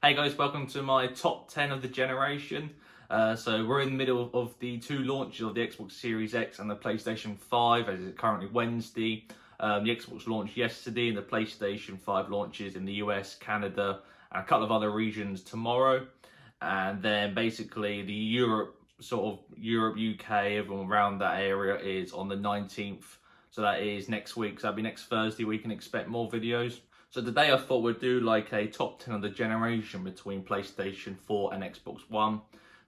Hey guys, welcome to my top 10 of the generation. So we're in the middle of the two launches of the Xbox Series X and the PlayStation 5 as it's currently Wednesday. The Xbox launched yesterday and the PlayStation 5 launches in the US, Canada and a couple of other regions tomorrow. And then basically the Europe, UK, everyone around that area is on the 19th. So that is next week. So that'll be next Thursday we can expect more videos. So today I thought we'd do like a top 10 of the generation between PlayStation 4 and Xbox One.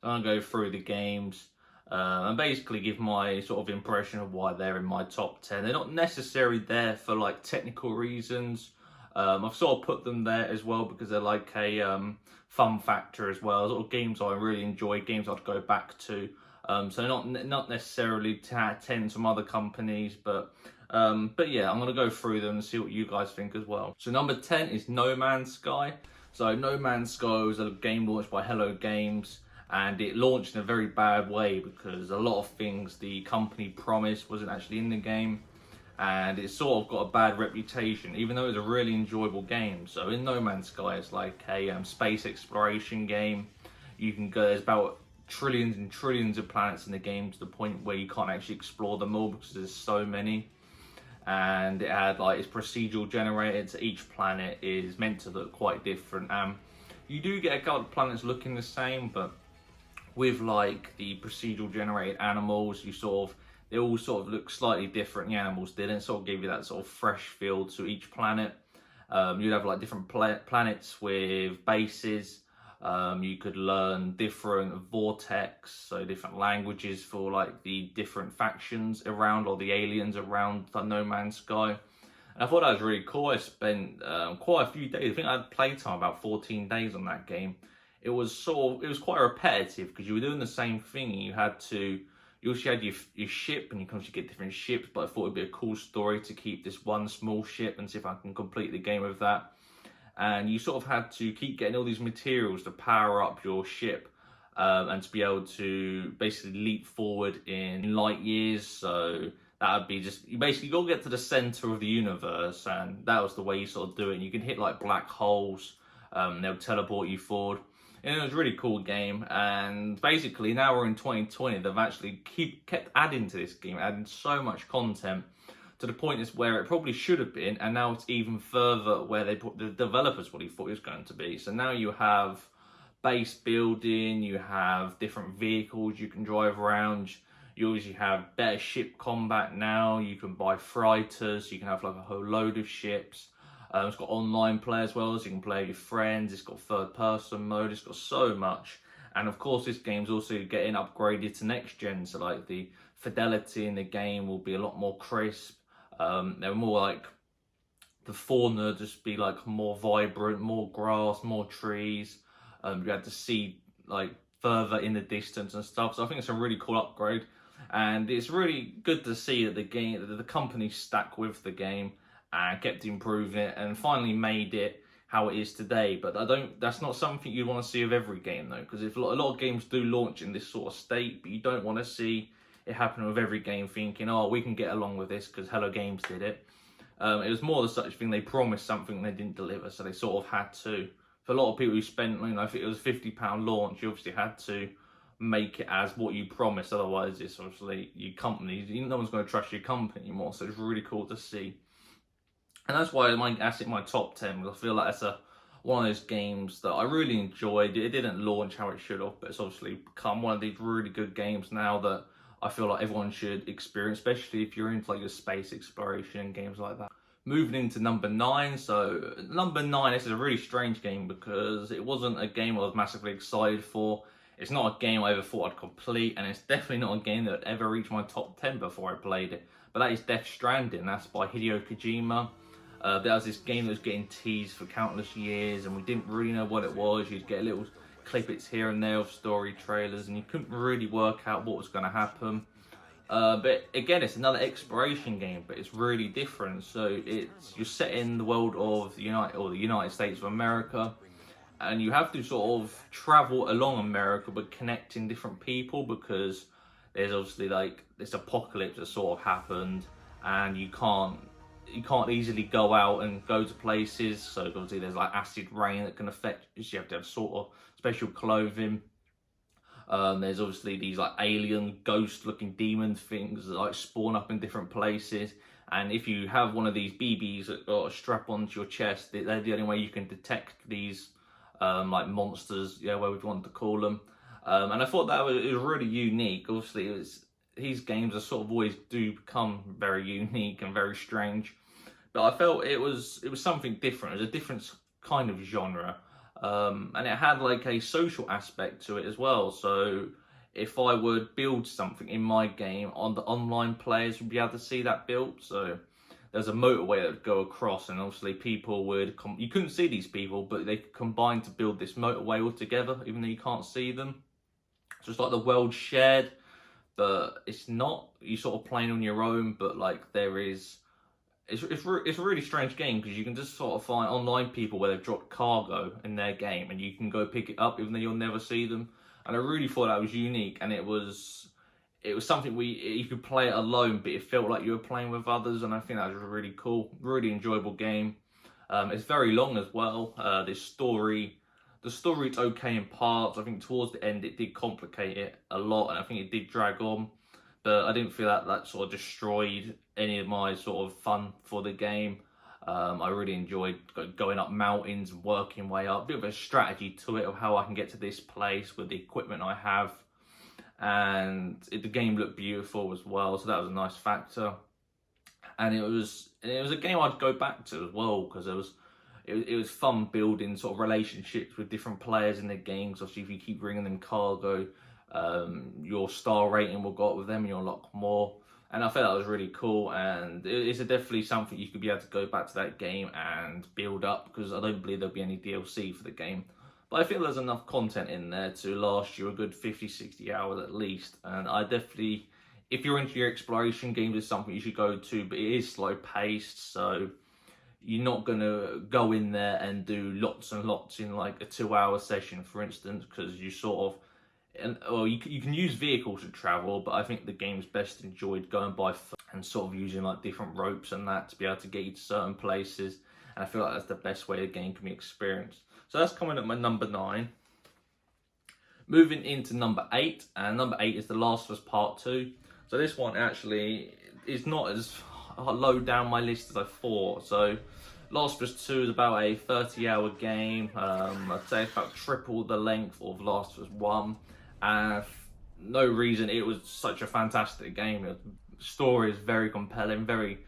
I'm going to go through the games and basically give my sort of impression of why they're in my top 10. They're not necessarily there for like technical reasons. I've sort of put them there as well because they're like a fun factor as well. Sort of games I really enjoy, games I'd go back to. So not necessarily 10 from other companies, but yeah, I'm going to go through them and see what you guys think as well. So number 10 is No Man's Sky. So No Man's Sky was a game launched by Hello Games, and it launched in a very bad way because a lot of things the company promised wasn't actually in the game, and it sort of got a bad reputation, even though it was a really enjoyable game. So in No Man's Sky, it's like a space exploration game. You can go, there's about trillions and trillions of planets in the game to the point where you can't actually explore them all because there's so many. And it had like, it's procedural generated, so each planet is meant to look quite different. You do get a couple of planets looking the same, but with like the procedural generated animals, they all sort of look slightly different. The animals didn't sort of give you that sort of fresh feel to each planet. You'd have like different planets with bases. You could learn different vortex, so different languages for like the different factions around, or the aliens around the No Man's Sky. And I thought that was really cool. I spent quite a few days. I think I had playtime about 14 days on that game. It was quite repetitive because you were doing the same thing. You also had your ship, and you can obviously get different ships, but I thought it'd be a cool story to keep this one small ship and see if I can complete the game with that. And you sort of had to keep getting all these materials to power up your ship and to be able to basically leap forward in light years. So that would be just, you basically got to get to the center of the universe, and that was the way you sort of do it. And you can hit like black holes, they'll teleport you forward. And it was a really cool game. And basically now we're in 2020, they've actually kept adding to this game, adding so much content, to the point is where it probably should have been, and now it's even further where they put the developers what he thought it was going to be. So now you have base building, you have different vehicles you can drive around, you obviously have better ship combat now, you can buy freighters, you can have like a whole load of ships. It's got online play as well, so you can play with your friends, it's got third person mode, it's got so much. And of course this game's also getting upgraded to next gen, so like the fidelity in the game will be a lot more crisp. They're more like, the fauna just be like more vibrant, more grass, more trees. You had to see like further in the distance and stuff. So I think it's a really cool upgrade, and it's really good to see that the company stuck with the game and kept improving it and finally made it how it is today. But that's not something you want to see of every game though, because if a lot of games do launch in this sort of state, but you don't want to see it happened with every game thinking, oh, we can get along with this because Hello Games did it. It was more the such thing, they promised something they didn't deliver, so they sort of had to. For a lot of people who spent, I think it was a £50 launch, you obviously had to make it as what you promised, otherwise it's obviously your company, no one's going to trust your company anymore, so it's really cool to see. And that's why that's in my top 10, because I feel like that's one of those games that I really enjoyed. It didn't launch how it should have, but it's obviously become one of these really good games now that I feel like everyone should experience, especially if you're into like your space exploration and games like that. Moving into number 9. So number 9, this is a really strange game because it wasn't a game I was massively excited for. It's not a game I ever thought I'd complete, and it's definitely not a game that would ever reach my top 10 before I played it. But that is Stranding. That's by Hideo Kojima. That was this game that was getting teased for countless years, and we didn't really know what it was. You'd get little clippets here and there of story trailers, and you couldn't really work out what was going to happen. But again, it's another exploration game, but it's really different. So you're set in the world of the United States of America, and you have to sort of travel along America, but connecting different people, because there's obviously like this apocalypse that sort of happened, and you can't you can't easily go out and go to places. So obviously there's like acid rain that can affect you. So you have to have sort of special clothing. There's obviously these like alien ghost looking demon things that like spawn up in different places. And if you have one of these BBs that got a strap onto your chest, they're the only way you can detect these like monsters, yeah, whatever you want to call them. And I thought that it was really unique. Obviously, these games are sort of always do become very unique and very strange. But I felt it was something different. It was a different kind of genre. And it had like a social aspect to it as well. So if I would build something in my game, on the online players would be able to see that built. So there's a motorway that would go across, and obviously people would you couldn't see these people, but they could combine to build this motorway all together, even though you can't see them. So it's like the world shared, but it's not. You sort of playing on your own, but like there is. It's a really strange game because you can just sort of find online people where they've dropped cargo in their game, and you can go pick it up even though you'll never see them. And I really thought that was unique, and it was something you could play it alone, but it felt like you were playing with others, and I think that was really cool, really enjoyable game. It's very long as well. The story's okay in parts. I think towards the end it did complicate it a lot, and I think it did drag on. But I didn't feel that sort of destroyed any of my sort of fun for the game. I really enjoyed going up mountains and working way up. A bit of a strategy to it of how I can get to this place with the equipment I have. And the game looked beautiful as well, so that was a nice factor. And it was a game I'd go back to as well, because it was fun building sort of relationships with different players in the games. Obviously, if you keep bringing them cargo, your star rating will go up with them and you'll unlock more. And I felt that was really cool, and it's definitely something you could be able to go back to that game and build up, because I don't believe there'll be any DLC for the game. But I feel there's enough content in there to last you a good 50-60 hours at least. And I definitely, if you're into your exploration games, it's something you should go to, but it is slow paced, so you're not going to go in there and do lots and lots in like a 2-hour session, for instance, because you sort of, you can use vehicles to travel, but I think the game's best enjoyed going by foot and sort of using like different ropes and that to be able to get you to certain places. And I feel like that's the best way the game can be experienced. So that's coming at my number 9. Moving into number 8, and number 8 is The Last of Us Part 2. So this one actually is not as low down my list as I thought. So Last of Us 2 is about a 30-hour game. I'd say it's about triple the length of Last of Us 1. And no reason, it was such a fantastic game. The story is very compelling, very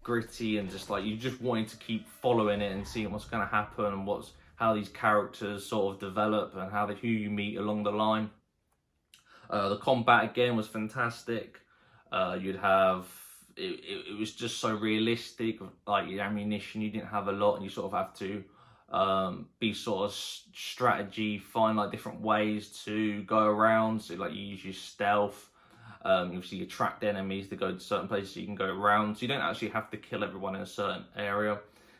gritty, and just like you just wanting to keep following it and seeing what's going to happen and how these characters sort of develop and who you meet along the line. The combat again was fantastic. You'd have it was just so realistic. Like your ammunition, you didn't have a lot, and you sort of have to be sort of strategy, find like different ways to go around. So like you use your stealth. Obviously you attract enemies to go to certain places so you can go around. So you don't actually have to kill everyone in a certain area.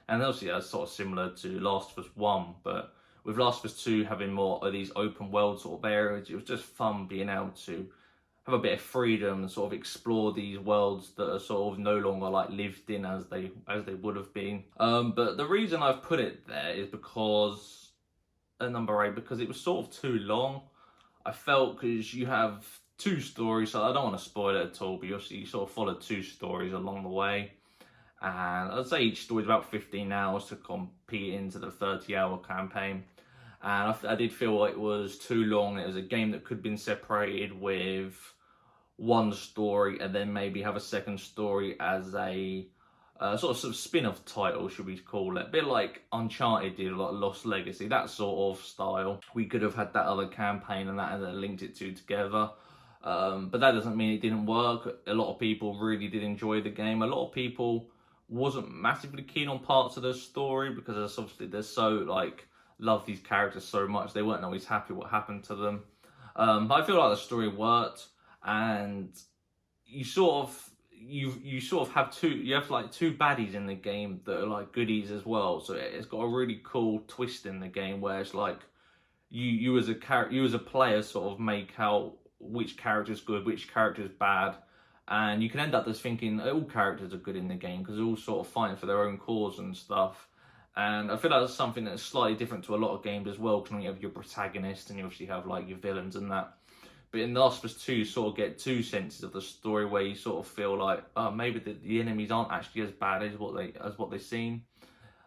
And obviously that's sort of similar to Last of Us 1, but with Last of Us 2 having more of these open world sort of areas, it was just fun being able to have a bit of freedom and sort of explore these worlds that are sort of no longer like lived in as they would have been. But the reason I've put it there is because at number 8, because it was sort of too long. I felt, because you have 2 stories, so I don't want to spoil it at all, but you sort of follow 2 stories along the way. And I'd say each story is about 15 hours to compete into the 30-hour campaign. And I did feel like it was too long. It was a game that could have been separated with one story and then maybe have a second story as a sort of spin-off title, should we call it. A bit like Uncharted did, like Lost Legacy, that sort of style. We could have had that other campaign and then linked it together. But that doesn't mean it didn't work. A lot of people really did enjoy the game. A lot of people wasn't massively keen on parts of the story because obviously they're so like love these characters so much, they weren't always happy what happened to them. But I feel like the story worked, and you sort of have like 2 baddies in the game that are like goodies as well. So it's got a really cool twist in the game where it's like you as a player sort of make out which character's good, which character's bad. and you can end up just thinking all characters are good in the game because they're all sort of fighting for their own cause and stuff. And I feel like that's something that's slightly different to a lot of games as well, because you have your protagonist and you obviously have like your villains and that. But in The Last of Us 2, you sort of get two senses of the story where you sort of feel like, oh, maybe the enemies aren't actually as bad as what they seem.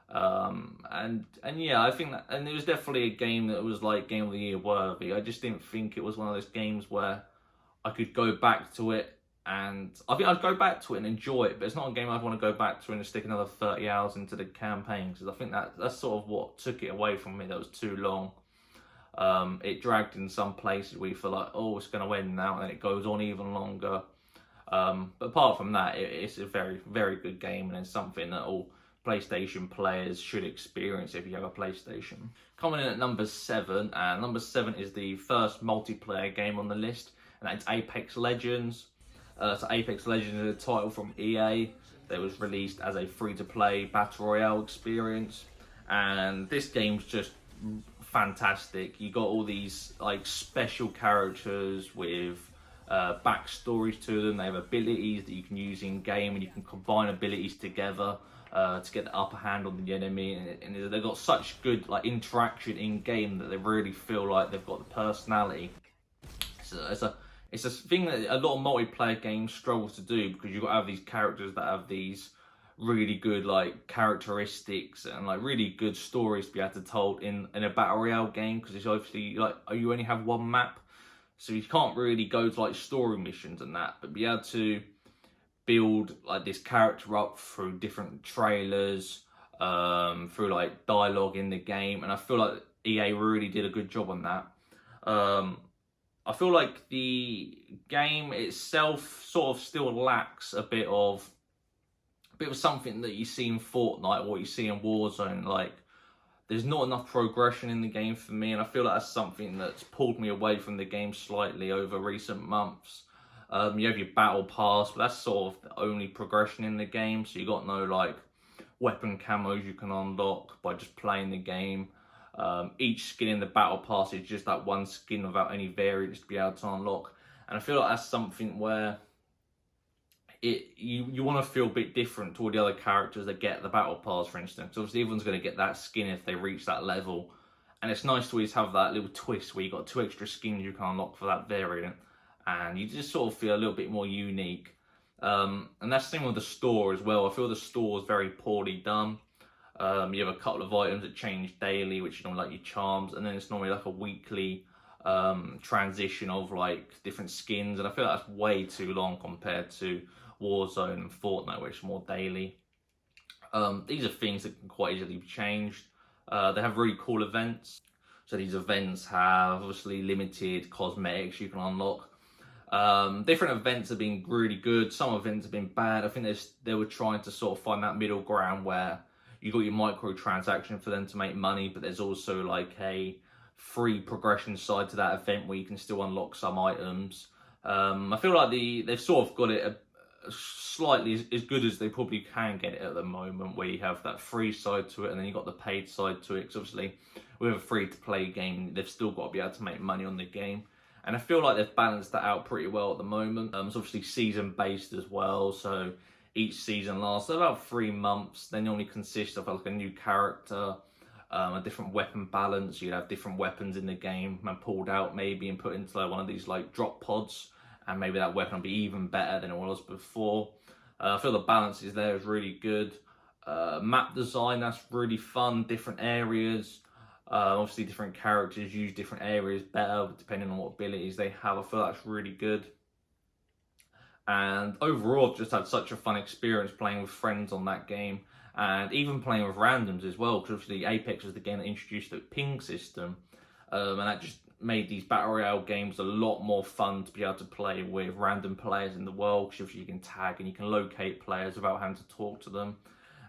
And yeah, I think that, and it was definitely a game that was like Game of the Year worthy. I just didn't think it was one of those games where I could go back to it, and I think I'd go back to it and enjoy it, but it's not a game I'd want to go back to and stick another 30 hours into the campaign, because I think that's sort of what took it away from me. That was too long. It dragged in some places where you feel like, oh, it's going to end now, and then it goes on even longer. But apart from that, it's a very, very good game, and it's something that all PlayStation players should experience if you have a PlayStation. Coming in at number 7, and number 7 is the first multiplayer game on the list, and that's Apex Legends. So Apex Legends is a title from EA that was released as a free-to-play battle royale experience, and this game's just fantastic. You got all these like special characters with backstories to them. They have abilities that you can use in game, and you can combine abilities together to get the upper hand on the enemy. And they've got such good like interaction in game that they really feel like they've got the personality. So it's a thing that a lot of multiplayer games struggle to do, because you've got to have these characters that have these really good like characteristics and like really good stories to be able to tell in a battle royale game, because it's obviously like you only have one map, so you can't really go to like story missions and that, but be able to build like this character up through different trailers, through like dialogue in the game, and I feel like EA really did a good job on that. I feel like the game itself sort of still lacks a bit of something that you see in Fortnite or what you see in Warzone. Like, there's not enough progression in the game for me, and I feel like that's something that's pulled me away from the game slightly over recent months. You have your battle pass, but that's sort of the only progression in the game, so you got no like weapon camos you can unlock by just playing the game. Each skin in the battle pass is just that one skin without any variants to be able to unlock, and I feel like that's something where you want to feel a bit different to all the other characters that get the battle pass, for instance. Obviously everyone's going to get that skin if they reach that level, and it's nice to always have that little twist where you got 2 extra skins you can unlock for that variant, and you just sort of feel a little bit more unique. And that's the same with the store as well. I feel the store is very poorly done. You have a couple of items that change daily, which are normally like your charms, and then it's normally like a weekly transition of like different skins, and I feel like that's way too long compared to Warzone and Fortnite, which is more daily. These are things that can quite easily be changed. They have really cool events. So these events have obviously limited cosmetics you can unlock. Different events have been really good. Some events have been bad. I think they were trying to sort of find that middle ground where you got your microtransaction for them to make money, but there's also like a free progression side to that event where you can still unlock some items. I feel like they've sort of got it slightly as good as they probably can get it at the moment, where you have that free side to it and then you got the paid side to it, because obviously with a free-to-play game they've still got to be able to make money on the game, and I feel like they've balanced that out pretty well at the moment. It's obviously season-based as well, so each season lasts about 3 months. They normally consist of like a new character, a different weapon balance. You'd have different weapons in the game and pulled out maybe and put into like one of these like drop pods, and maybe that weapon will be even better than it was before. I feel the balance is there is really good. Map design, that's really fun. Different areas. Obviously different characters use different areas better depending on what abilities they have. I feel that's really good. And overall, I've just had such a fun experience playing with friends on that game, and even playing with randoms as well, because obviously Apex was the game that introduced the ping system, and that just made these battle royale games a lot more fun to be able to play with random players in the world, because you can tag and you can locate players without having to talk to them.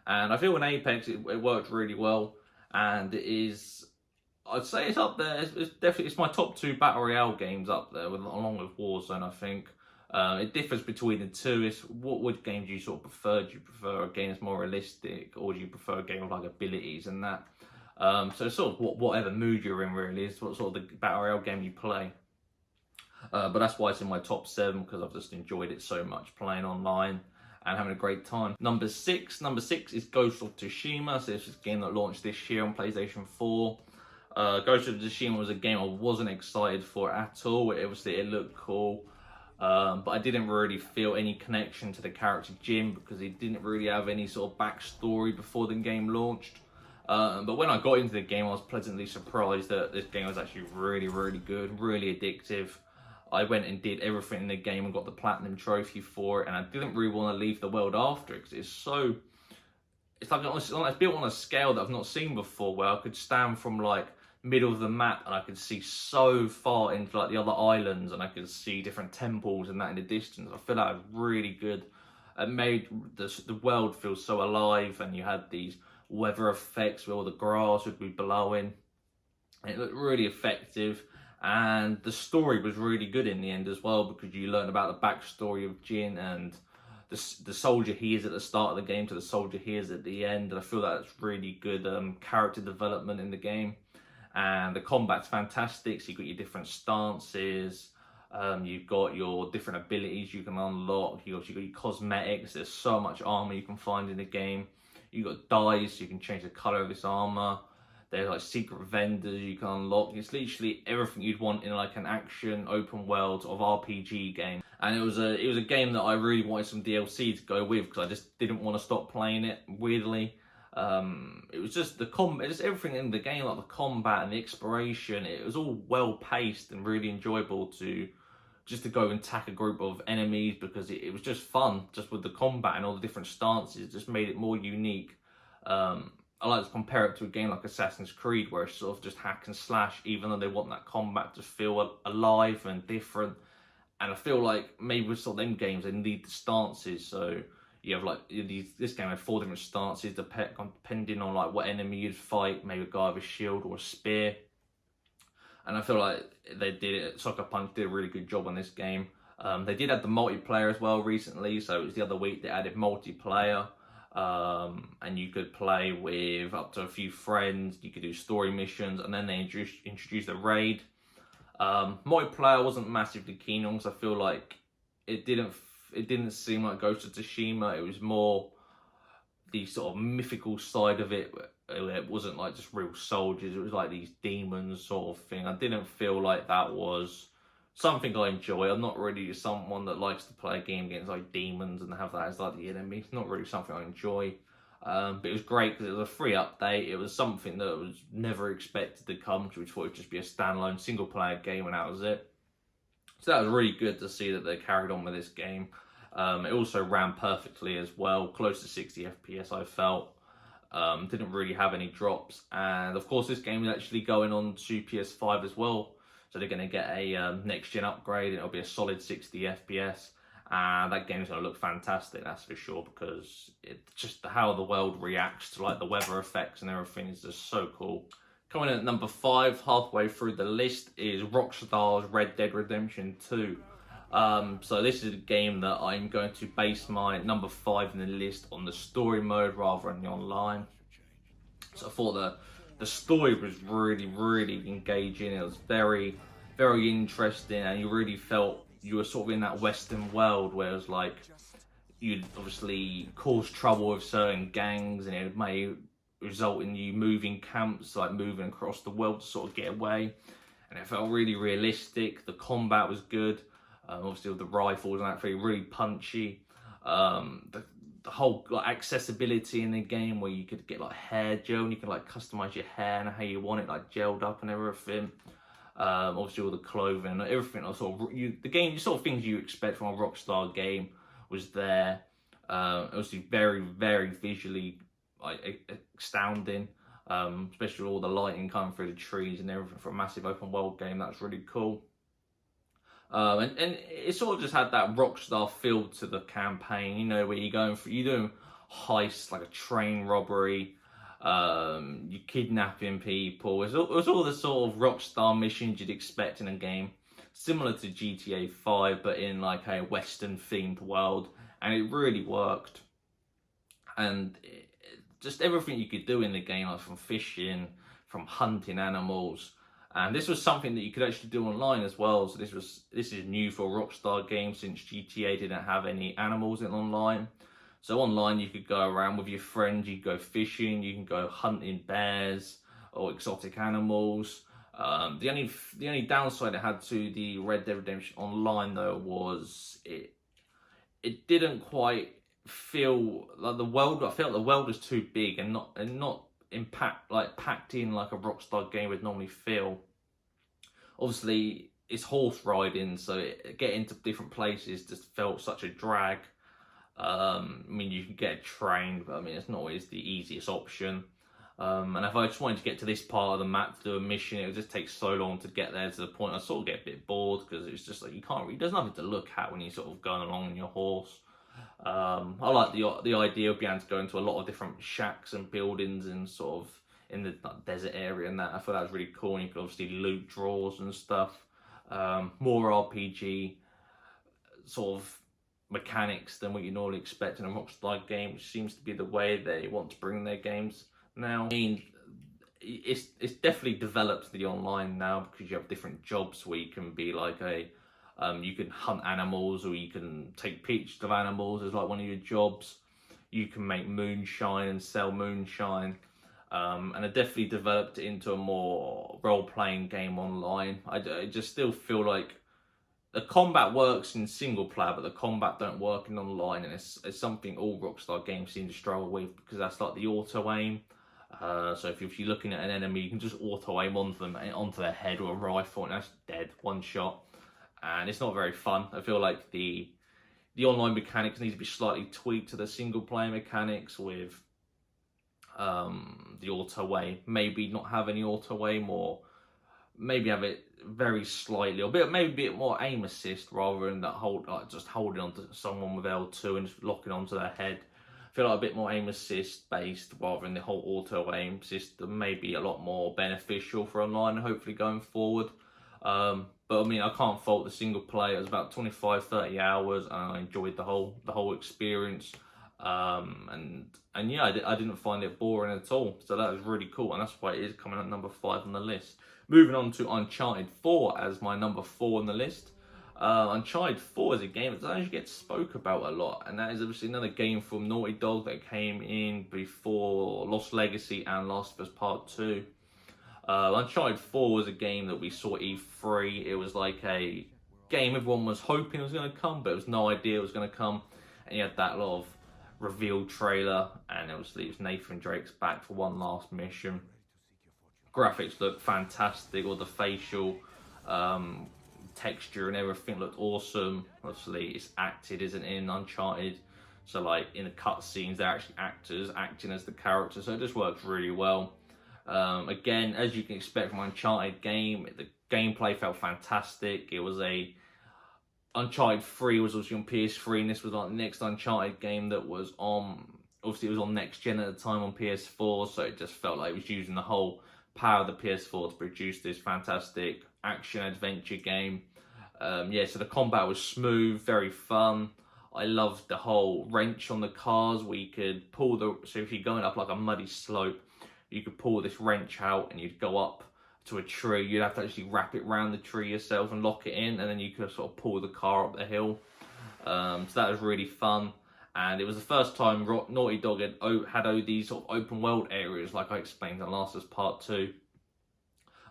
And I feel in Apex it worked really well, and it is, I'd say it's up there. It's my top 2 battle royale games up there, along with Warzone, I think. It differs between the two. It's what game do you sort of prefer? Do you prefer a game that's more realistic, or do you prefer a game with like abilities and that? So it's sort of whatever mood you're in really is what sort of the battle royale game you play. But that's why it's in my top 7, because I've just enjoyed it so much playing online and having a great time. Number six is Ghost of Tsushima. So this is a game that launched this year on PlayStation 4. Ghost of Tsushima was a game I wasn't excited for at all. It looked cool, but I didn't really feel any connection to the character Jin, because he didn't really have any sort of backstory before the game launched. But when I got into the game, I was pleasantly surprised that this game was actually really, really good, really addictive. I went and did everything in the game and got the platinum trophy for it, and I didn't really want to leave the world after it, because it's like it's built on a scale that I've not seen before, where I could stand from like middle of the map and I could see so far into like the other islands, and I could see different temples and that in the distance. I feel like it was really good. It made the world feel so alive, and you had these weather effects where all the grass would be blowing. It looked really effective, and the story was really good in the end as well, because you learn about the backstory of Jin and the soldier he is at the start of the game to the soldier he is at the end. And I feel that's really good character development in the game. And the combat's fantastic. So you've got your different stances, you've got your different abilities you can unlock, you've got your cosmetics. There's so much armor you can find in the game. You've got dyes, so you can change the color of this armor. There's like secret vendors you can unlock. It's literally everything you'd want in like an action open world of RPG game. And it was a game that I really wanted some DLC to go with, because I just didn't want to stop playing it. Weirdly, it was just just everything in the game, like the combat and the exploration. It was all well paced and really enjoyable to go and attack a group of enemies, because it was just fun, just with the combat and all the different stances. It just made it more unique. I like to compare it to a game like Assassin's Creed, where it's sort of just hack and slash, even though they want that combat to feel alive and different. And I feel like maybe with some of them games, they need the stances. So you have like this game had 4 different stances depending on like what enemy you'd fight. Maybe a guy with a shield or a spear. And I feel like Soccer Punch did a really good job on this game. They did add the multiplayer as well recently. So it was the other week they added multiplayer. And you could play with up to a few friends. You could do story missions, and then they introduced the raid. Multiplayer I wasn't massively keen on, because I feel like it didn't seem like Ghost of Tsushima. It was more the sort of mythical side of it. It wasn't like just real soldiers. It was like these demons sort of thing. I didn't feel like that was something I enjoy. I'm not really someone that likes to play a game against like demons and have that as like the enemy. It's not really something I enjoy. But it was great because it was a free update. It was something that was never expected to come, which thought it would just be a standalone single player game, and that was it. So that was really good to see that they carried on with this game. It also ran perfectly as well, close to 60 FPS I felt. Didn't really have any drops. And of course this game is actually going on to PS5 as well. So they're going to get a next gen upgrade, and it'll be a solid 60 FPS. And that game's going to look fantastic, that's for sure, because it's just how the world reacts to like the weather effects and everything is just so cool. Coming in at number 5, halfway through the list, is Rockstar's Red Dead Redemption 2. So this is a game that I'm going to base my number 5 in the list on the story mode rather than the online. So I thought the story was really, really engaging. It was very, very interesting, and you really felt you were sort of in that Western world where it was like you'd obviously cause trouble with certain gangs, and it may result in you moving camps, like moving across the world to sort of get away. And it felt really realistic. The combat was good. Obviously with the rifles and that, very really punchy. The whole like accessibility in the game, where you could get like hair gel and you can like customize your hair and how you want it, like gelled up and everything. Obviously all the clothing, everything. The game, sort of things you expect from a Rockstar game was there. Obviously very, very visually like astounding. Especially all the lighting coming through the trees and everything for a massive open world game. That's really cool. And it sort of just had that Rockstar feel to the campaign, you know, where you're doing heists, like a train robbery, you're kidnapping people. It was all the sort of Rockstar missions you'd expect in a game, similar to GTA 5, but in like a Western themed world, and it really worked. And just everything you could do in the game, like from fishing, from hunting animals, And this was something that you could actually do online as well. So this is new for a Rockstar game, since GTA didn't have any animals in online. So online you could go around with your friends, you could go fishing, you can go hunting bears or exotic animals. The only downside it had to the Red Dead Redemption Online though was it didn't quite feel like the world. I felt the world was too big and not packed in like a Rockstar game would normally feel. Obviously, it's horse riding, so getting to different places just felt such a drag. I mean, you can get a train, but I mean, it's not always the easiest option. And if I just wanted to get to this part of the map to do a mission, it would just take so long to get there, to the point I sort of get a bit bored, because it's just like you can't really, there's nothing to look at when you're sort of going along on your horse. I like the idea of being able to go into a lot of different shacks and buildings and sort of in the desert area and that. I thought that was really cool, and you could obviously loot drawers and stuff. More RPG sort of mechanics than what you normally expect in a Rockstar game, which seems to be the way they want to bring their games now. I mean, it's definitely developed the online now, because you have different jobs where you can be like you can hunt animals, or you can take pictures of animals as like one of your jobs. You can make moonshine and sell moonshine. And it definitely developed into a more role-playing game online. I just still feel like the combat works in single player, but the combat don't work in online, and it's something all Rockstar games seem to struggle with, because that's like the auto aim. So if you're looking at an enemy, you can just auto aim onto them, onto their head with a rifle, and that's dead, one shot. And it's not very fun. I feel like the online mechanics need to be slightly tweaked to the single player mechanics, with the auto aim. Maybe not have any auto aim, or maybe have it very slightly, or maybe a bit more aim assist, rather than that just holding onto someone with L2 and just locking onto their head. I feel like a bit more aim assist based rather than the whole auto aim system may be a lot more beneficial for online, hopefully going forward. But I mean, I can't fault the single player. It was about 25-30 hours, and I enjoyed the whole experience. And yeah, I didn't find it boring at all. So that was really cool, and that's why it is coming at number 5 on the list. Moving on to Uncharted 4 as my number 4 on the list. Uncharted 4 is a game that doesn't actually get spoke about a lot, and that is obviously another game from Naughty Dog that came in before Lost Legacy and Last of Us Part 2. Uncharted 4 was a game that we saw E3. It was like a game everyone was hoping was going to come, but it was no idea it was going to come. And you had that lot of reveal trailer, and obviously it's Nathan Drake's back for one last mission. Graphics look fantastic, all the facial texture and everything looked awesome. Obviously it's acted, isn't it, in Uncharted? So like in the cutscenes, they're actually actors acting as the characters, so it just works really well. Again, as you can expect from Uncharted game, the gameplay felt fantastic. It was Uncharted 3 was obviously on PS3, and this was like the next Uncharted game that was on, obviously it was on next gen at the time on PS4, so it just felt like it was using the whole power of the PS4 to produce this fantastic action adventure game. Yeah, so the combat was smooth, very fun. I loved the whole wrench on the cars, where you could pull so if you're going up like a muddy slope, you could pull this wrench out and you'd go up to a tree. You'd have to actually wrap it around the tree yourself and lock it in, and then you could sort of pull the car up the hill. So that was really fun. And it was the first time Naughty Dog had these sort of open world areas, like I explained in Last of Us Part 2.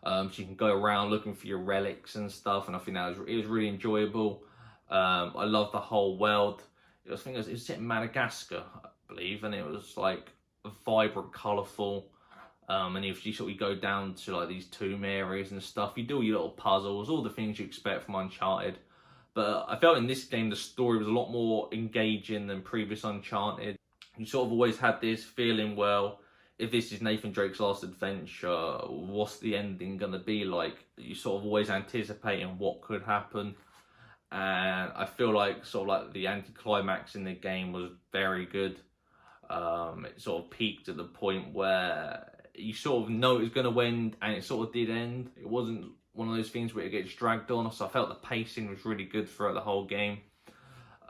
So you can go around looking for your relics and stuff, and I think it was really enjoyable. I love the whole world. I think it was set in Madagascar, I believe, and it was like vibrant, colourful. And if you sort of go down to like these tomb areas and stuff, you do all your little puzzles, all the things you expect from Uncharted. But I felt in this game the story was a lot more engaging than previous Uncharted. You sort of always had this feeling, well, if this is Nathan Drake's last adventure, what's the ending going to be like? You sort of always anticipating what could happen. And I feel like sort of like the anticlimax in the game was very good. It sort of peaked at the point where you sort of know it was going to end, and it sort of did end. It wasn't one of those things where it gets dragged on, so I felt the pacing was really good throughout the whole game.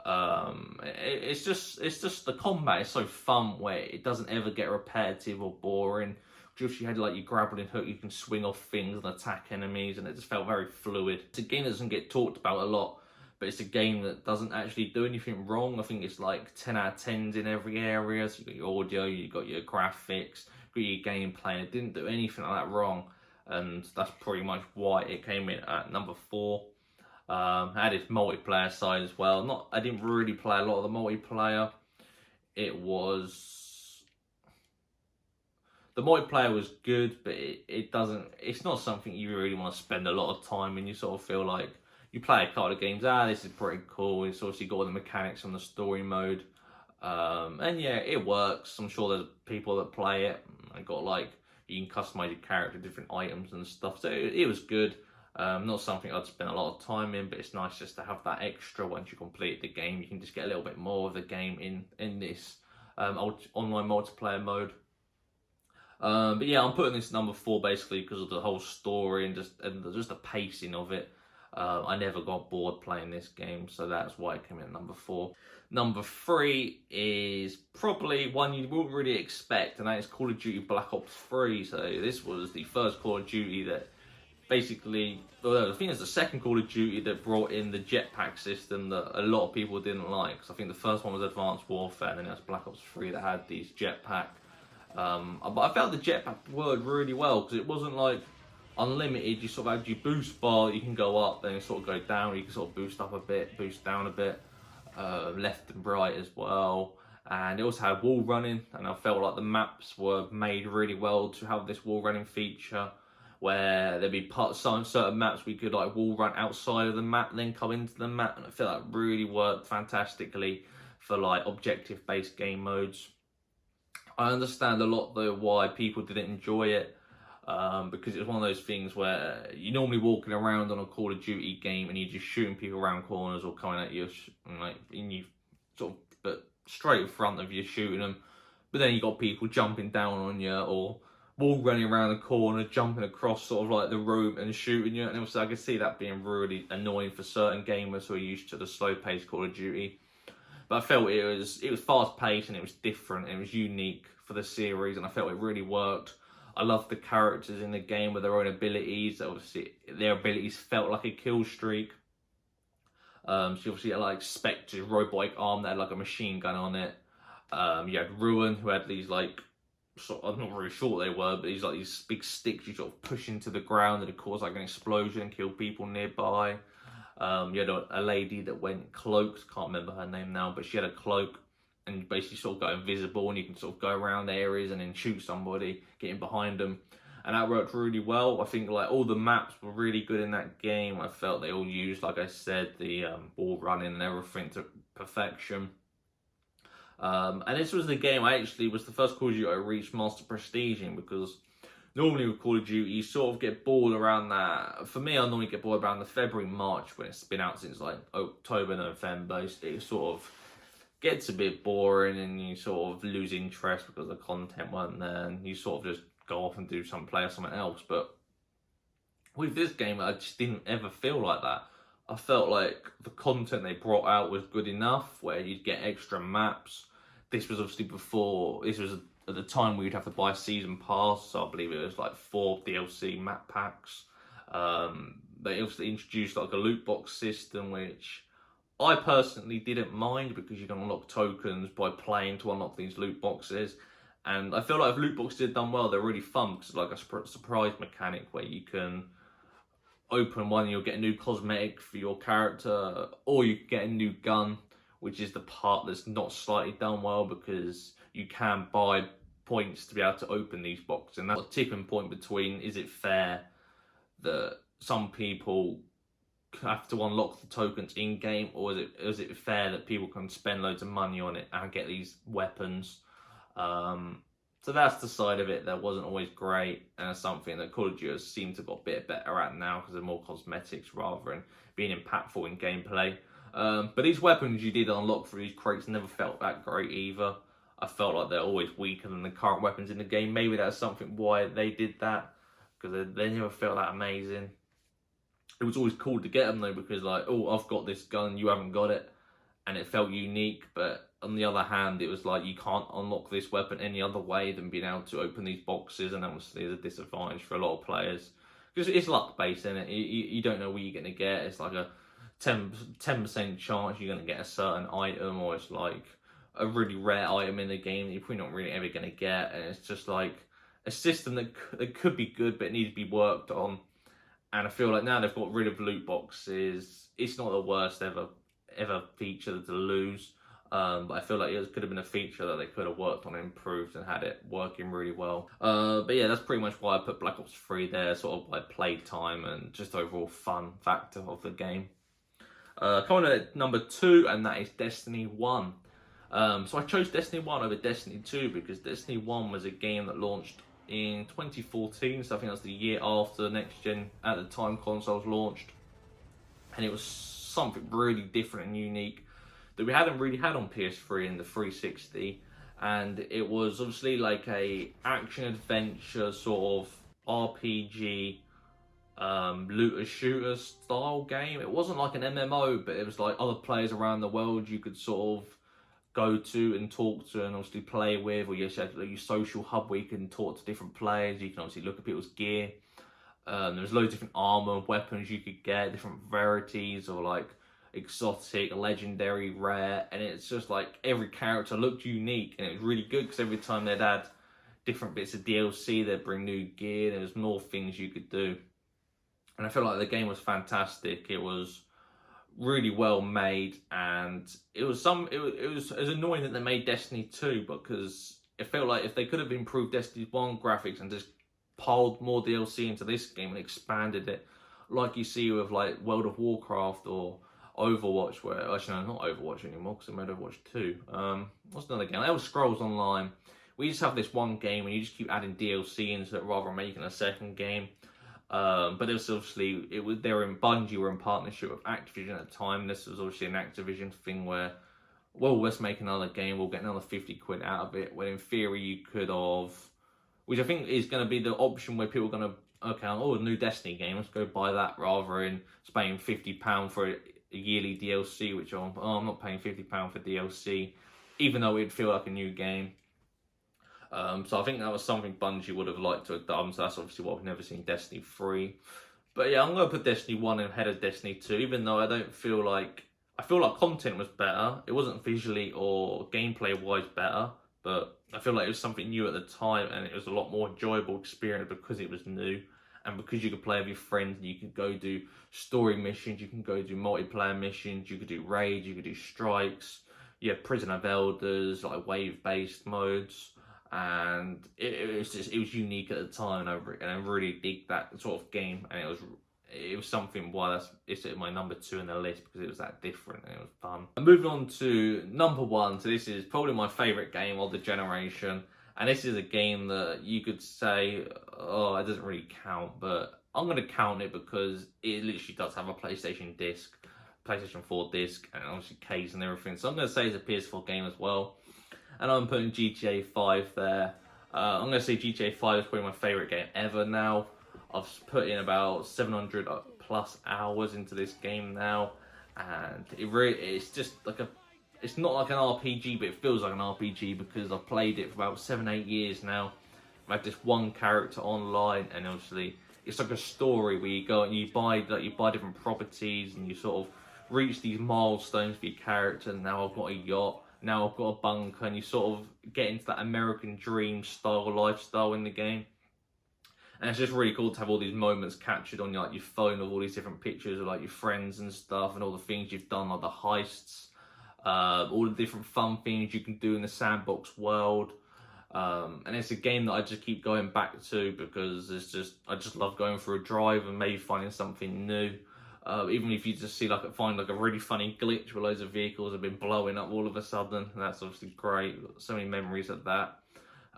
It's just the combat is so fun, where it doesn't ever get repetitive or boring. Just you had like your grappling hook, you can swing off things and attack enemies, and it just felt very fluid. It's a game that doesn't get talked about a lot, but it's a game that doesn't actually do anything wrong. I think it's like 10 out of 10s in every area. So you got your audio, you got your graphics, you got your gameplay, and it didn't do anything like that wrong. And that's pretty much why it came in at number 4. Had its multiplayer side as well. I didn't really play a lot of the multiplayer. The multiplayer was good, but it's not something you really want to spend a lot of time in. You sort of feel like you play a couple of games, this is pretty cool. It's obviously got all the mechanics on the story mode. And yeah, it works. I'm sure there's people that play it. I got like, you can customize your character, different items and stuff. So it was good. Not something I'd spend a lot of time in, but it's nice just to have that extra once you complete the game. You can just get a little bit more of the game in this online multiplayer mode. But yeah, I'm putting this number 4 basically because of the whole story and just the pacing of it. I never got bored playing this game, so that's why it came in at number 4. Number 3 is probably one you wouldn't really expect, and that is Call of Duty Black Ops 3. So this was the first Call of Duty that basically, well, I think it's the second Call of Duty that brought in the jetpack system that a lot of people didn't like. So I think the first one was Advanced Warfare, and then it was Black Ops 3 that had these jetpack. But I felt the jetpack worked really well because it wasn't like unlimited. You sort of had your boost bar, you can go up, then you sort of go down, you can sort of boost up a bit, boost down a bit, left and right as well. And it also had wall running, and I felt like the maps were made really well to have this wall running feature, where there'd be certain maps we could like wall run outside of the map and then come into the map, and I feel like really worked fantastically for like objective based game modes. I understand a lot though why people didn't enjoy it, because it's one of those things where you're normally walking around on a Call of Duty game and you're just shooting people around corners or coming at you, and you sort of, but straight in front of you shooting them, but then you got people jumping down on you or wall running around the corner, jumping across sort of like the room and shooting you, and also I can see that being really annoying for certain gamers who are used to the slow-paced Call of Duty. But I felt it was fast-paced and it was different and it was unique for the series, and I felt it really worked. I loved the characters in the game with their own abilities. Obviously, their abilities felt like a kill streak. So you obviously had like Spectre's robotic arm that had like a machine gun on it. You had Ruin, who had these like, I'm not really sure what they were, but these like these big sticks you sort of push into the ground and it caused like an explosion and kill people nearby. You had a lady that went cloaked, can't remember her name now, but she had a cloak and you basically sort of go invisible and you can sort of go around areas and then shoot somebody, getting behind them. And that worked really well. I think like all the maps were really good in that game. I felt they all used, like I said, the wall running and everything to perfection. And this was the game was the first Call of Duty I reached Master Prestige in, because normally with Call of Duty you sort of get bored around that. For me, I normally get bored around the February, March, when it's been out since like October, November. It sort of gets a bit boring and you sort of lose interest because the content weren't there, and you sort of just go off and do play something else. But with this game, I just didn't ever feel like that. I felt like the content they brought out was good enough, where you'd get extra maps. This was obviously at the time where you'd have to buy a season pass, so I believe it was like 4 DLC map packs. They also introduced like a loot box system, which I personally didn't mind because you can unlock tokens by playing to unlock these loot boxes. And I feel like if loot boxes had done well, they're really fun because it's like a surprise mechanic where you can open one and you'll get a new cosmetic for your character, or you can get a new gun, which is the part that's not slightly done well, because you can buy points to be able to open these boxes. And that's a tipping point between, is it fair that some people have to unlock the tokens in game, or is it fair that people can spend loads of money on it and get these weapons? So that's the side of it that wasn't always great, and it's something that Call of Duty has seemed to have got a bit better at now because they're more cosmetics rather than being impactful in gameplay. But these weapons you did unlock through these crates never felt that great either. I felt like they're always weaker than the current weapons in the game. Maybe that's something why they did that, because they never felt that amazing. It was always cool to get them though, because like, oh, I've got this gun, you haven't got it, and it felt unique. But on the other hand, it was like you can't unlock this weapon any other way than being able to open these boxes, and obviously there's a disadvantage for a lot of players because it's luck based, isn't it? You don't know what you're going to get. It's like a 10% chance you're going to get a certain item, or it's like a really rare item in the game that you're probably not really ever going to get, and it's just like a system that could be good but it needs to be worked on. And I feel like now they've got rid of loot boxes, it's not the worst ever feature to lose. But I feel like it could have been a feature that they could have worked on, improved, and had it working really well. But yeah, that's pretty much why I put Black Ops 3 there, sort of like play time and just overall fun factor of the game. Coming at number 2, and that is Destiny 1. So I chose Destiny 1 over Destiny 2 because Destiny 1 was a game that launched in 2014, so I think that's the year after next gen at the time consoles launched, and it was something really different and unique that we hadn't really had on PS3 and the 360, and it was obviously like a action adventure sort of RPG looter shooter style game. It wasn't like an MMO, but it was like other players around the world you could sort of go to and talk to and obviously play with, or you had like your social hub where you can talk to different players. You can obviously look at people's gear. There's loads of different armor and weapons you could get, different varieties or like exotic, legendary, rare, and it's just like every character looked unique, and it was really good because every time they'd add different bits of DLC, they'd bring new gear, and there's more things you could do. And I feel like the game was fantastic. It was really well made, and it was annoying that they made Destiny 2 because it felt like if they could have improved Destiny 1 graphics and just piled more DLC into this game and expanded it, like you see with like World of Warcraft or Overwatch, where actually no, not Overwatch anymore because they made Overwatch 2. What's another game? Elder Scrolls Online. We just have this one game and you just keep adding DLC into it rather than making a second game. But it was obviously, they were in Bungie, were in partnership with Activision at the time. This was obviously an Activision thing where, well, let's make another game, we'll get another 50 quid out of it, when in theory you could have, which I think is going to be the option where people are going to, okay, oh, a new Destiny game, let's go buy that rather than paying £50 for a yearly DLC, which I'm not paying £50 for DLC, even though it'd feel like a new game. So I think that was something Bungie would have liked to have done, so that's obviously why we've never seen Destiny 3. But yeah, I'm going to put Destiny 1 ahead of Destiny 2, even though I feel like content was better. It wasn't visually or gameplay-wise better, but I feel like it was something new at the time, and it was a lot more enjoyable experience because it was new, and because you could play with your friends, and you could go do story missions, you can go do multiplayer missions, you could do raids, you could do strikes, you have Prison of Elders, like wave-based modes. And it was unique at the time, and I really dig that sort of game, and it was something why it's at my number 2 in the list, because it was that different and it was fun. And moving on to number 1, so this is probably my favourite game of the generation, and this is a game that you could say, oh, it doesn't really count, but I'm going to count it because it literally does have a PlayStation 4 disc, and obviously case and everything, so I'm going to say it's a PS4 game as well. And I'm putting GTA 5 there. I'm going to say GTA 5 is probably my favourite game ever now. I've put in about 700 plus hours into this game now. And it's just like it's not like an RPG, but it feels like an RPG because I've played it for about 7-8 years now. I've had this one character online, and obviously it's like a story where you go and you buy different properties, and you sort of reach these milestones for your character. And now I've got a yacht. Now I've got a bunker, and you sort of get into that American dream style lifestyle in the game. And it's just really cool to have all these moments captured on your phone of all these different pictures of like your friends and stuff, and all the things you've done, like the heists, all the different fun things you can do in the sandbox world. And it's a game that I just keep going back to because I just love going for a drive and maybe finding something new. Even if you just find a really funny glitch where loads of vehicles have been blowing up all of a sudden, and that's obviously great. So many memories of that.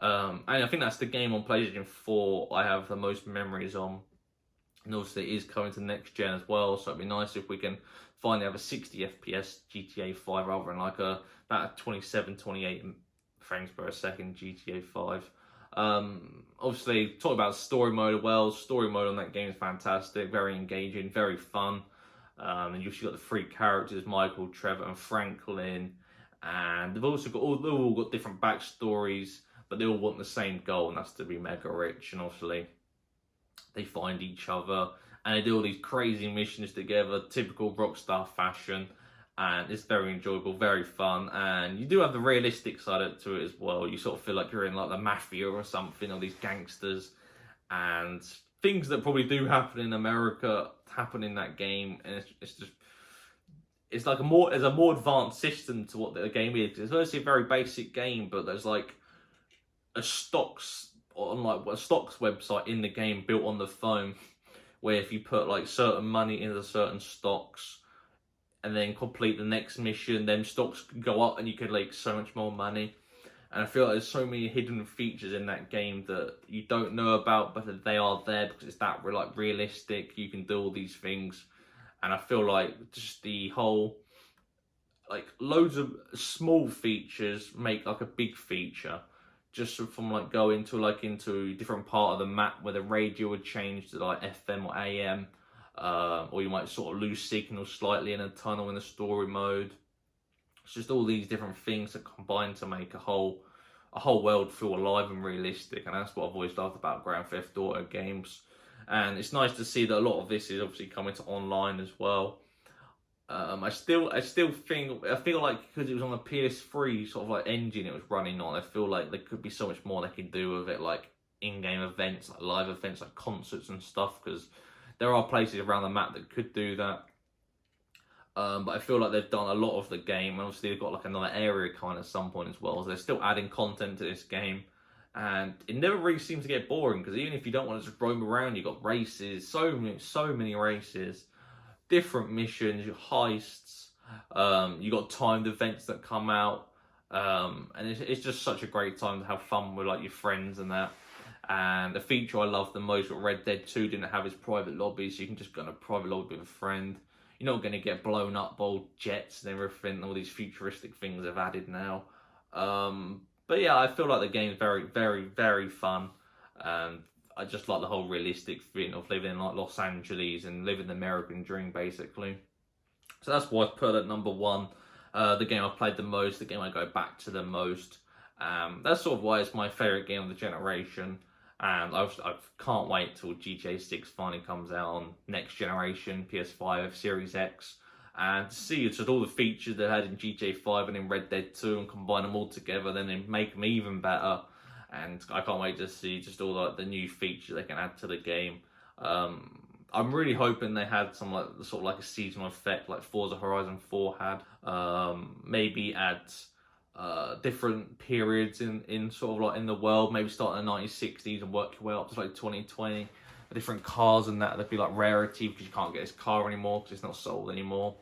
And I think that's the game on PlayStation 4 I have the most memories on. And obviously it is coming to next gen as well, so it'd be nice if we can finally have a 60 FPS GTA 5 rather than about 27, 28 frames per second GTA 5. Obviously, talk about story mode as well. Story mode on that game is fantastic, very engaging, very fun. And you've got the 3 characters, Michael, Trevor, and Franklin. and they've all got different backstories, but they all want the same goal, and that's to be mega rich. And obviously, they find each other, and they do all these crazy missions together, typical Rockstar fashion. And it's very enjoyable, very fun, and you do have the realistic side to it as well. You sort of feel like you're in like the mafia or something, or these gangsters, and things that probably do happen in America happen in that game, and it's like there's a more advanced system to what the game is. It's obviously a very basic game, but there's like a stocks website in the game built on the phone, where if you put like certain money into certain stocks and then complete the next mission, then stocks can go up and you can like so much more money. And I feel like there's so many hidden features in that game that you don't know about, but they are there because it's that like realistic. You can do all these things, and I feel like just the whole like loads of small features make like a big feature. Just from like going to like into a different part of the map where the radio would change to like FM or AM. Or you might sort of lose signal slightly in a tunnel in the story mode. It's just all these different things that combine to make a whole world feel alive and realistic, and that's what I've always loved about Grand Theft Auto games. And it's nice to see that a lot of this is obviously coming to online as well. I still feel like because it was on a PS3 sort of like engine it was running on, I feel like there could be so much more they can do with it, like in-game events, like live events, like concerts and stuff, because there are places around the map that could do that. But I feel like they've done a lot of the game, and obviously they've got like another area kind of at some point as well. So they're still adding content to this game, and it never really seems to get boring, because even if you don't want to just roam around, you've got races, so many races, different missions, your heists, you got timed events that come out, and it's just such a great time to have fun with like your friends and that. And the feature I love the most, what Red Dead 2 didn't have, is private lobbies. So you can just go in a private lobby with a friend. You're not going to get blown up by jets and everything, all these futuristic things they've added now. But yeah, I feel like the game's very, very, very fun. And I just like the whole realistic thing of living in like Los Angeles and living the American dream, basically. So that's why I put it at number one. The game I played the most, the game I go back to the most. That's sort of why it's my favourite game of the generation. And I can't wait till GTA 6 finally comes out on next generation, PS5, Series X. And to see just all the features they had in GTA 5 and in Red Dead 2 and combine them all together, then they make them even better. And I can't wait to see just all like the new features they can add to the game. I'm really hoping they had some like sort of like a seasonal effect like Forza Horizon 4 had. Maybe add different periods in sort of like in the world, maybe start in the 1960s and work your way up to like 2020. Different cars and that'd be like rarity because you can't get this car anymore because it's not sold anymore.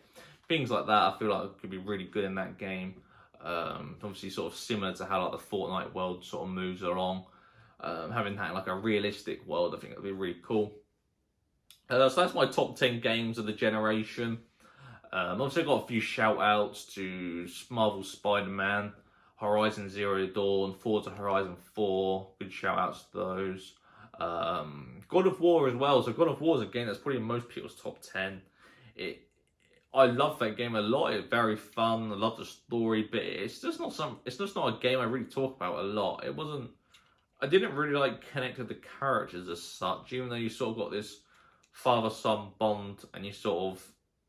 Things like that I feel like could be really good in that game. Obviously sort of similar to how like the Fortnite world sort of moves along. Having that like a realistic world, I think that'd be really cool. So that's my top 10 games of the generation. Obviously, I've got a few shout outs to Marvel Spider-Man, Horizon Zero Dawn, Forza Horizon 4. Good shout outs to those. God of War as well. So God of War is a game that's probably in most people's top 10. I love that game a lot. It's very fun. I love the story, but it's just not a game I really talk about a lot. I didn't really like connect with the characters as such, even though you sort of got this father-son bond and you sort of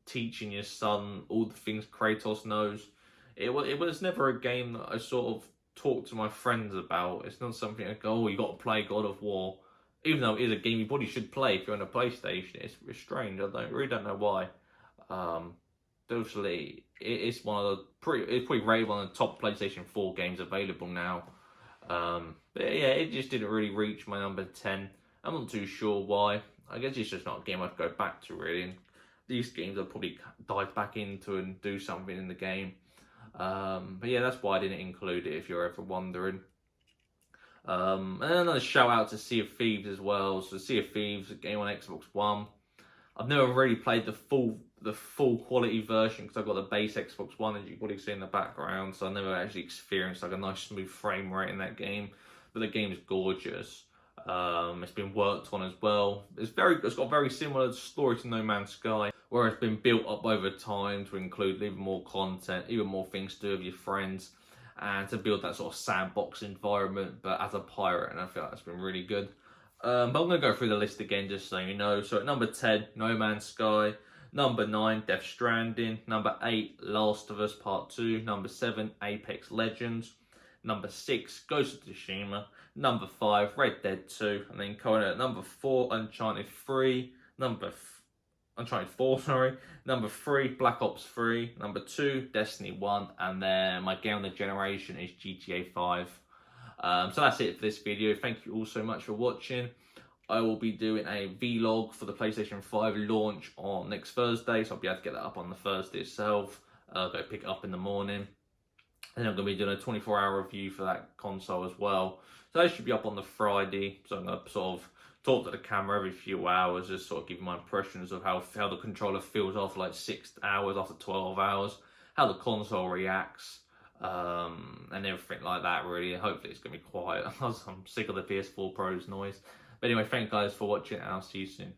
teaching your son all the things Kratos knows. It was never a game that I sort of talked to my friends about. It's not something I go, oh, you got to play God of War. Even though it is a game you probably should play if you're on a PlayStation. It's strange. I really don't know why. Obviously, it's it's pretty rated one of the top PlayStation 4 games available now. But yeah, it just didn't really reach my number 10. I'm not too sure why. I guess it's just not a game I'd go back to really. And these games I'll probably dive back into and do something in the game. But yeah, that's why I didn't include it if you're ever wondering. And then another shout out to Sea of Thieves as well. So Sea of Thieves, a game on Xbox One. I've never really played the full quality version because I've got the base Xbox One, as you can probably see in the background. So I never actually experienced like a nice smooth frame rate in that game. But the game is gorgeous. It's been worked on as well. It's got a very similar story to No Man's Sky, where it's been built up over time to include even more content, even more things to do with your friends, and to build that sort of sandbox environment, but as a pirate, and I feel like that's been really good. But I'm going to go through the list again just so you know. So at number 10, No Man's Sky. Number 9, Death Stranding. Number 8, Last of Us Part 2. Number 7, Apex Legends. Number 6, Ghost of Tsushima. Number 5, Red Dead 2. And then coming at number 4, Uncharted 3. Uncharted 4, sorry. Number 3, Black Ops 3. Number 2, Destiny 1. And then my game of the generation is GTA 5. So that's it for this video. Thank you all so much for watching. I will be doing a vlog for the PlayStation 5 launch on next Thursday, so I'll be able to get that up on the Thursday itself. I'll go pick it up in the morning. And I'm going to be doing a 24-hour review for that console as well. So that should be up on the Friday. So I'm going to sort of talk to the camera every few hours, just sort of give my impressions of how the controller feels after like 6 hours, after 12 hours, how the console reacts, and everything like that really. Hopefully it's going to be quiet. I'm sick of the PS4 Pro's noise. But anyway, thank you guys for watching, and I'll see you soon.